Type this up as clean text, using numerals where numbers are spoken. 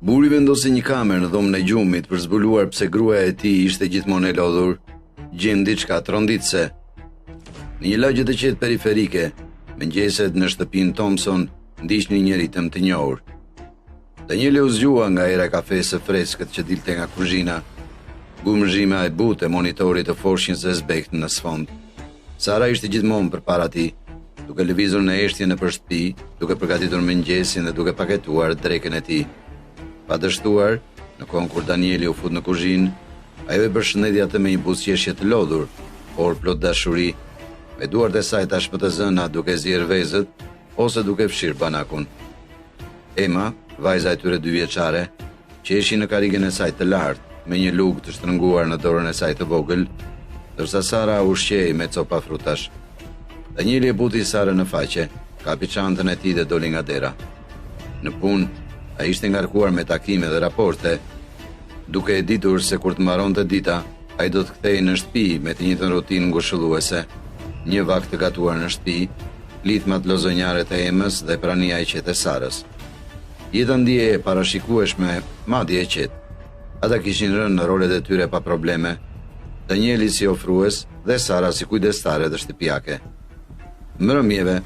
Buri vendosi një kamerë në dhomën e gjumit për zbuluar pse gruaja e tij ishte gjithmonë e lodhur, gjen diçka tronditse. Në një lagje të qetë periferike, mëngjeset në shtëpinë Thompson ndiqnin një ritëm të njohur. Danieli u zgjua nga era e kafesë së freskët që dilte nga kuzhina. Gumëzhima e butë e monitorit të foshin zezbekt në sfond. Sara ishte gjithmonë përpara tij, duke lëvizur në eshtje nëpër shtëpi, duke përgatitur mëngjesin dhe duke paketuar drekën e tij. Pa dështuar, në kohën kur Danieli u fut në kuzhinë, ajo e përshëndeti atë me një buzëqeshje të lodhur, por plot dashuri, me duart e saj tashmë të zëna duke zier vezët ose duke fshir banakun. Emma, vajza e tyre 2 vjeçare, qeshi në karrigen e saj të lartë, me një lugë të shtrënguar në dorën e saj të vogël, ndërsa Sara ushqej me copa frutash. Danieli e buti Sarën në faqe, kapi çantën e tij dhe doli nga dera. Në punë, ai ishte ngarkuar me takime dhe raporte, duke e ditur se kur të mbaronte dita, ai do të kthehej në shtëpi me të njëjtën rutinë ngushëlluese, një vakt të gatuar në shtëpi, lidhmat lozonjare të Emës dhe prania e qetë e Sarës. Jeta ndjeje e parashikueshme, madje e qetë. Ata kishin rënë në rolet e tyre pa probleme, Danieli si ofrues dhe Sara si kujdestare dhe shtëpiake. Mbrëmjeve,